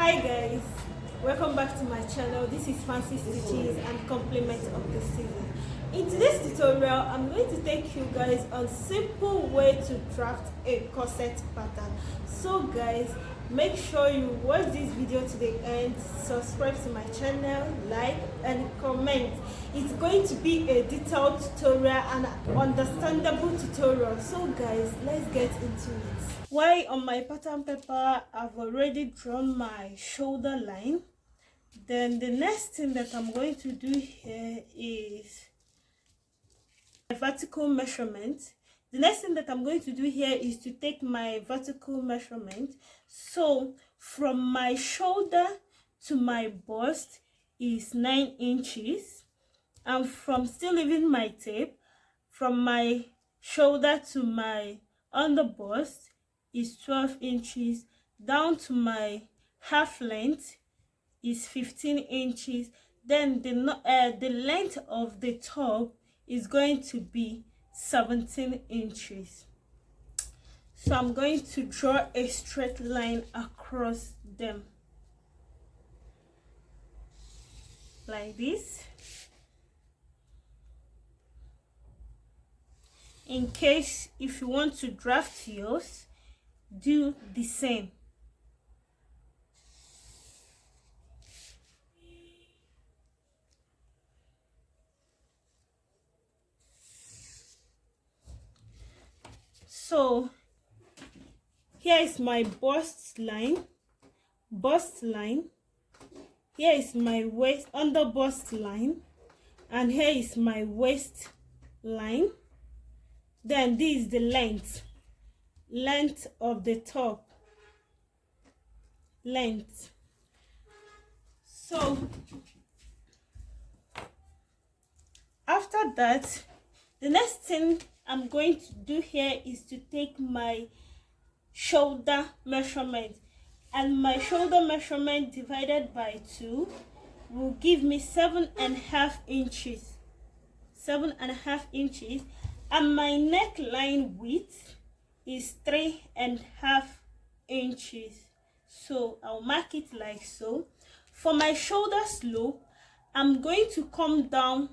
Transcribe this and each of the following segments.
Hi guys, welcome back to my channel. This is Fancy Stitches and Compliments of the Season. In today's tutorial, I'm going to take you guys on simple way to draft a corset pattern. So guys, make sure you watch this video to the end, subscribe to my channel, like and comment. It's going to be a detailed tutorial and understandable tutorial. So guys, let's get into it. While on my pattern paper, I've already drawn my shoulder line. Then the next thing that I'm going to do here is my vertical measurement. The next thing that I'm going to do here is to take my vertical measurement. So from my shoulder to my bust is 9 inches. And from still leaving my tape, from my shoulder to my under bust is 12 inches. Down to my half length is 15 inches. Then the length of the top is going to be 17 inches. So I'm going to draw a straight line across them like this. In case if you want to draft yours, do the same. So here is my bust line. Here is my waist under bust line, and here is my waist line. Then this is the length of the top, length. So after that, the next thing I'm going to do here is to take my shoulder measurement, and my shoulder measurement divided by 2 will give me 7.5 inches. 7.5 inches, and my neckline width is 3.5 inches. So I'll mark it like so. For my shoulder slope, I'm going to come down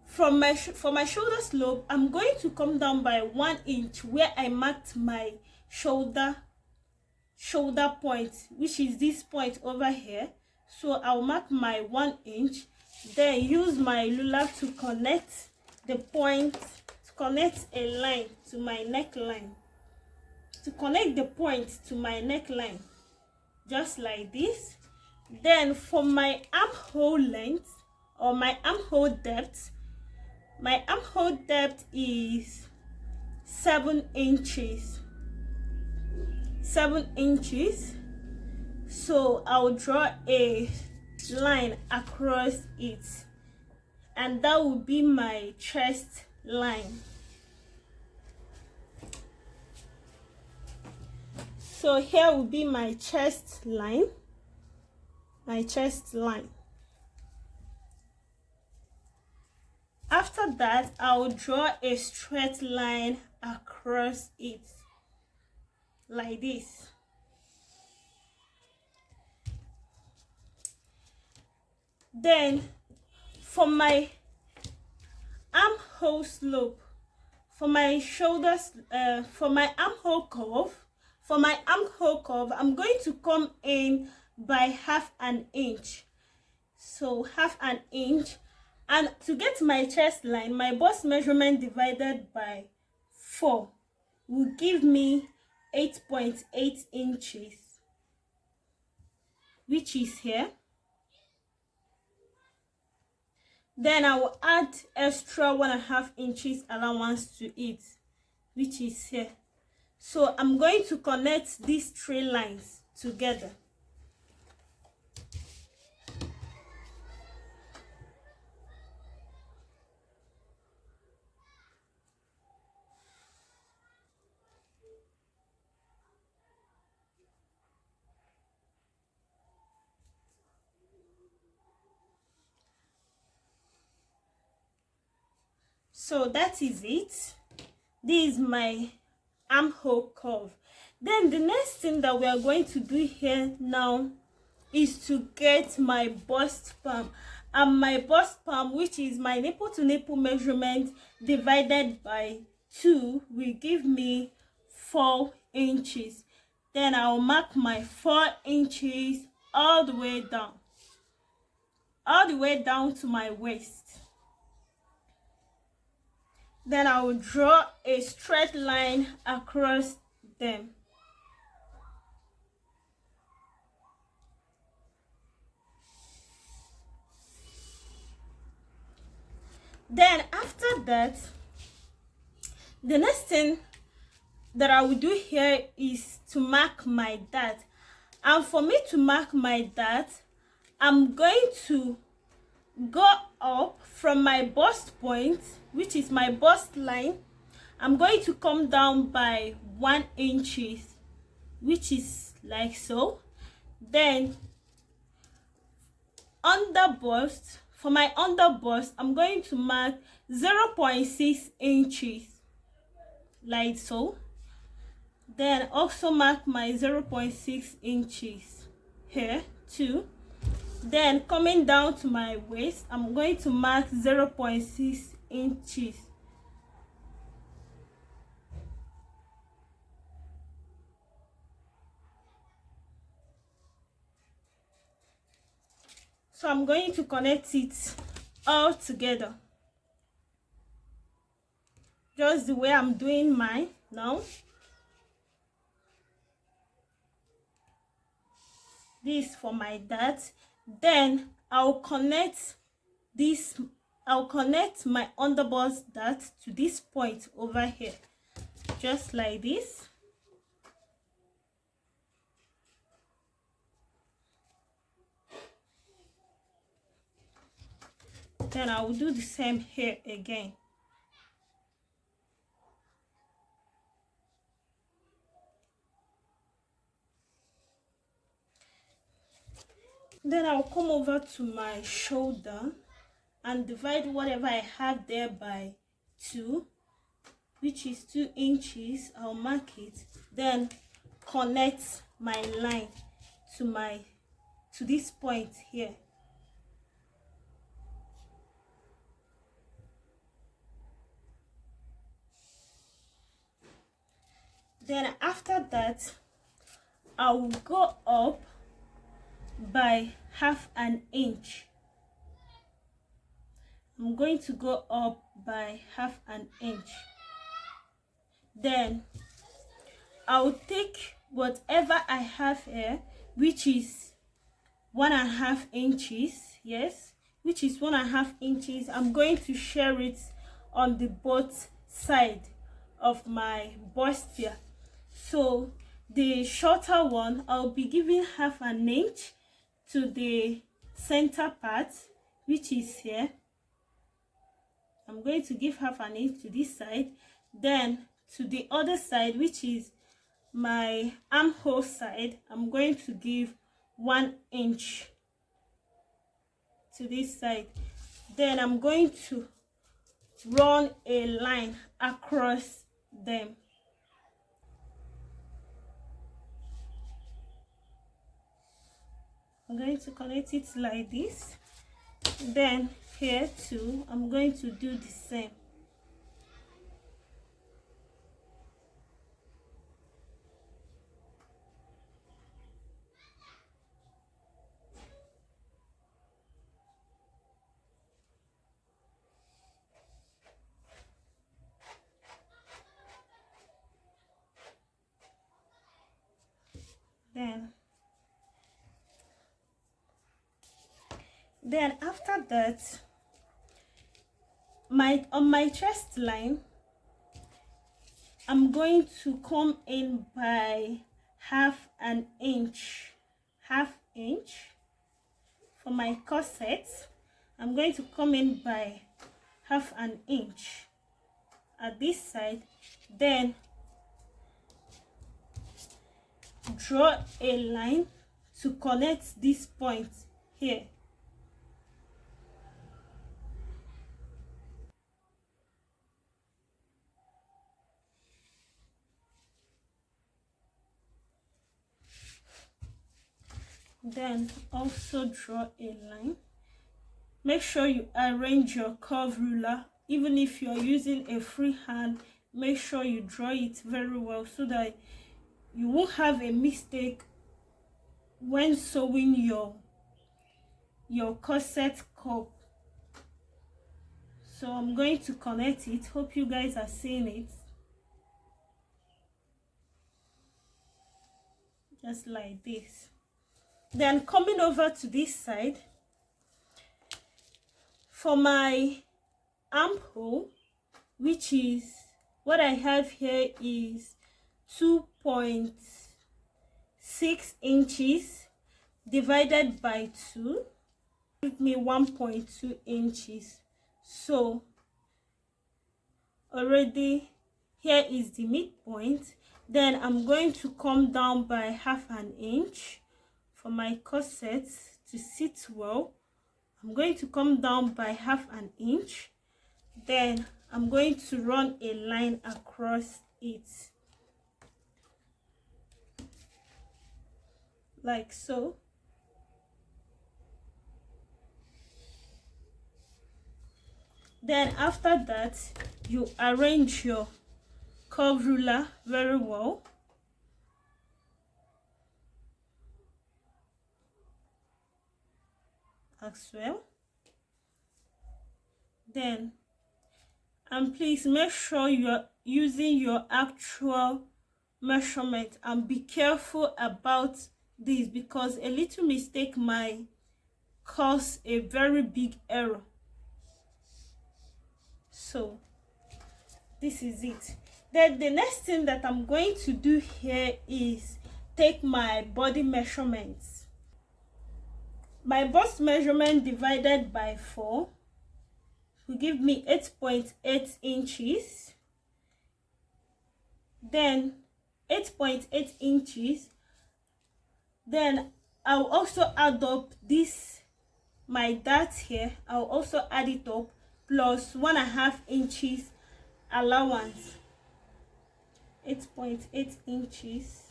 for my shoulder slope. I'm going to come down by 1 inch where I marked my shoulder point, which is this point over here. So I'll mark my 1 inch, then use my ruler to connect the point, to connect a line to my neckline, to connect the point to my neckline, just like this. Then for my armhole length or my armhole depth, my armhole depth is 7 inches. 7 inches. So I'll draw a line across it, and that will be my chest line. So here will be my chest line. After that, I'll draw a straight line across it like this. Then for my armhole slope, for my shoulders, for my armhole curve, I'm going to come in by 1/2 inch. So 1/2 inch. And to get my chest line, my bust measurement divided by 4 will give me 8.8 inches, which is here. Then I will add extra 1.5 inches allowance to it, which is here. So I'm going to connect these 3 lines together. So that is it. This is my armhole curve. Then the next thing that we are going to do here now is to get my bust palm, and my bust palm, which is my nipple to nipple measurement divided by 2, will give me 4 inches. Then I'll mark my 4 inches all the way down to my waist. Then I will draw a straight line across them. Then after that, the next thing that I will do here is to mark my dart. And for me to mark my dart, I'm going to go up from my bust point, which is my bust line. I'm going to come down by 1 inch, which is like so. Then under bust, for my under bust, I'm going to mark 0.6 inches, like so. Then also mark my 0.6 inches here too. Then coming down to my waist, I'm going to mark 0.6 inches. So I'm going to connect it all together, just the way I'm doing mine now. This for my dart. Then I'll connect my underbust dart to this point over here, just like this. Then I will do the same here again. Then I'll come over to my shoulder and divide whatever I have there by 2, which is 2 inches. I'll mark it. Then connect my line to this point here. Then after that, I will go up by 1/2 inch. I'm going to go up by 1/2 inch. Then I'll take whatever I have here, which is 1.5 inches. Yes, which is 1.5 inches. I'm going to share it on the both side of my bustier. So the shorter one, I'll be giving 1/2 inch to the center part, which is here. I'm going to give 1/2 inch to this side. Then to the other side, which is my armhole side, I'm going to give 1 inch to this side. Then I'm going to run a line across them. I'm going to connect it like this. Then here too, I'm going to do the same. Then after that, on my chest line, I'm going to come in by 1/2 inch. 1/2 inch. For my corset, I'm going to come in by 1/2 inch at this side. Then draw a line to connect this point here. Then also draw a line. Make sure you arrange your curve ruler. Even if you are using a free hand, make sure you draw it very well so that you won't have a mistake when sewing your corset cup. So I'm going to connect it. Hope you guys are seeing it. Just like this. Then coming over to this side, for my armhole, which is what I have here, is 2.6 inches divided by 2, give me 1.2 inches. So already here is the midpoint. Then I'm going to come down by half an inch for my corset to sit well. I'm going to come down by half an inch. Then I'm going to run a line across it, like so. Then after that, you arrange your curve ruler very well. As well. Then, and please make sure you're using your actual measurement, and be careful about this because a little mistake might cause a very big error. So this is it. Then the next thing that I'm going to do here is take my body measurements. My bust measurement divided by 4 will give me 8.8 inches. Then 8.8 inches. Then I'll also add up this, my dart here, I'll also add it up plus 1.5 inches allowance. 8.8 inches,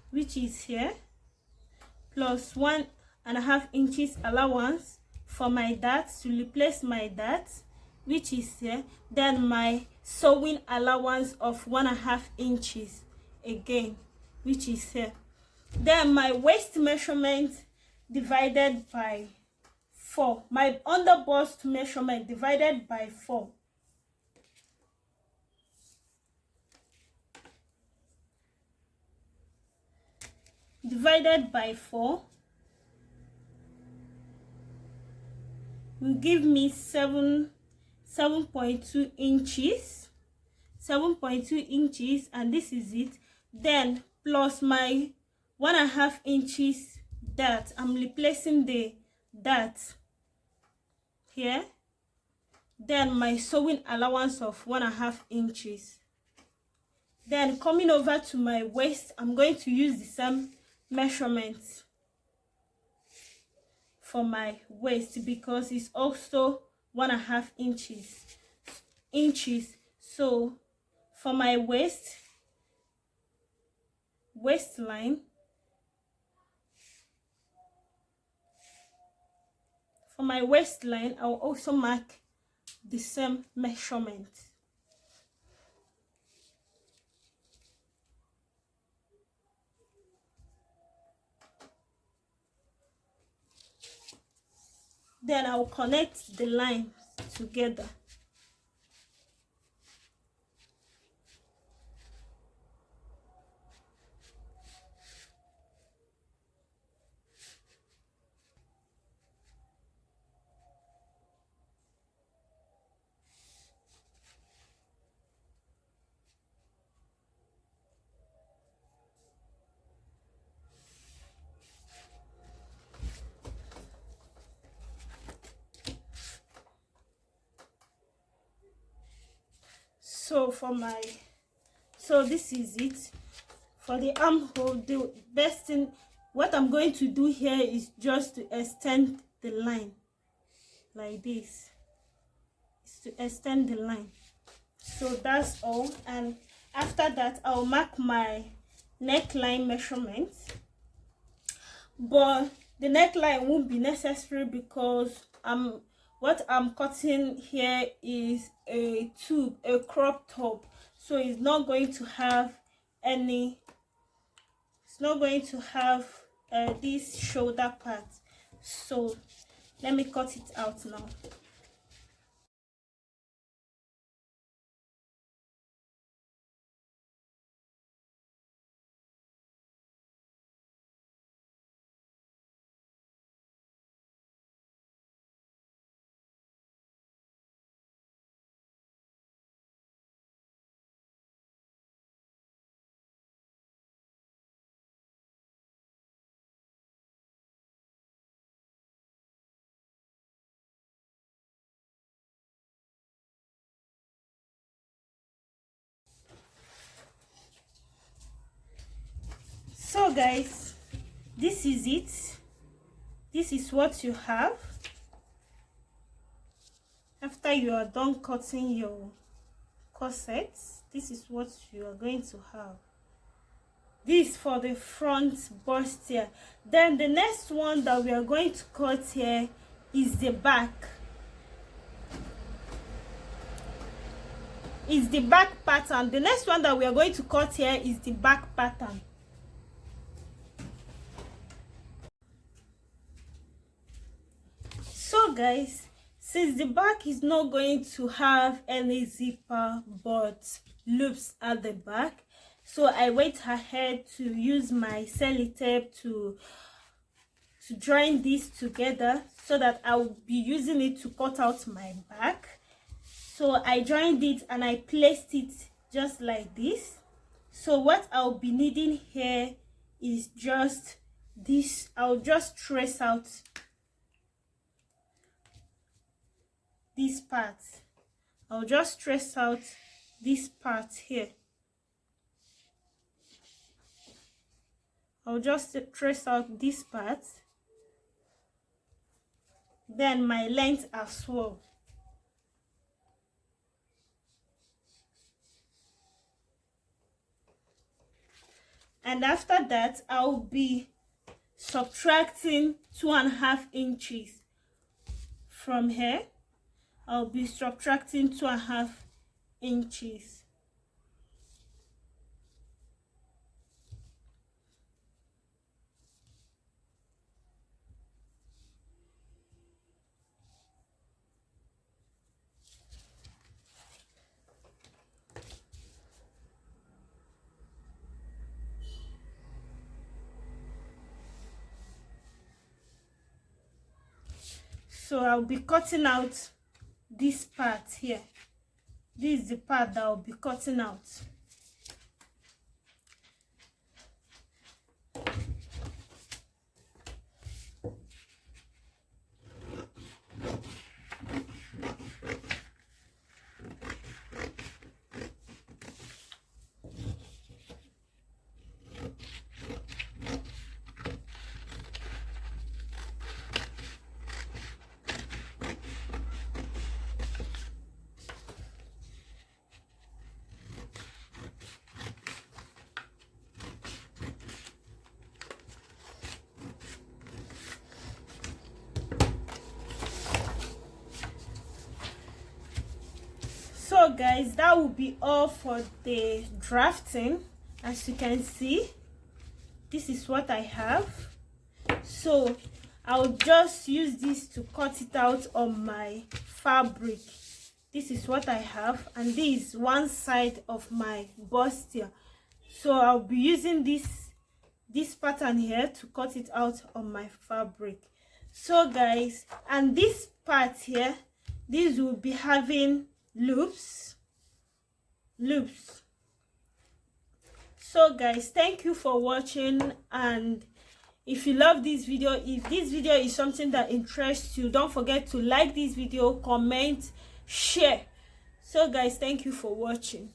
which is here, plus 1.5 inches allowance for my dart to replace my dart, which is here. Then my sewing allowance of 1.5 inches again, which is here. Then my waist measurement divided by 4, my under bust measurement divided by 4. Divided by 4 will give me 7.2 inches. 7.2 inches, and this is it. Then plus my 1.5 inches dart, I'm replacing the dart here. Then my sewing allowance of 1.5 inches. Then coming over to my waist, I'm going to use the same measurement for my waist because it's also 1.5 inches. So for my waistline, I'll also mark the same measurement. Then I'll connect the lines together. So this is it for the armhole. The best thing, what I'm going to do here is just to extend the line like this. It's to extend the line. So that's all, and After that, I'll mark my neckline measurement, but the neckline won't be necessary because what I'm cutting here is a tube, a crop top, so it's not going to have this shoulder part. So let me cut it out now. So guys, this is it. This is what you have after you are done cutting your corsets. This is what you are going to have. This for the front bustier. Then the next one that we are going to cut here is the back. Is the back pattern. The next one that we are going to cut here is the back pattern. So guys, since the back is not going to have any zipper but loops at the back, so I went ahead to use my sellotape to join this together so that I will be using it to cut out my back. So I joined it and I placed it just like this. So what I'll be needing here is just this. I'll just trace out this part. I'll just trace out this part here. I'll just trace out this part, then my length as well. And after that, I'll be subtracting 2.5 inches from here. I'll be subtracting 2.5 inches. So I'll be cutting out this part here. This is the part that I'll be cutting out. So guys, that will be all for the drafting. As you can see, this is what I have. So I'll just use this to cut it out on my fabric. This is what I have, and this is one side of my bustier. So I'll be using this pattern here to cut it out on my fabric. So guys, and this part here, this will be having loops. So guys, thank you for watching, and if you love this video, if this video is something that interests you, don't forget to like this video, comment, share. So guys, thank you for watching.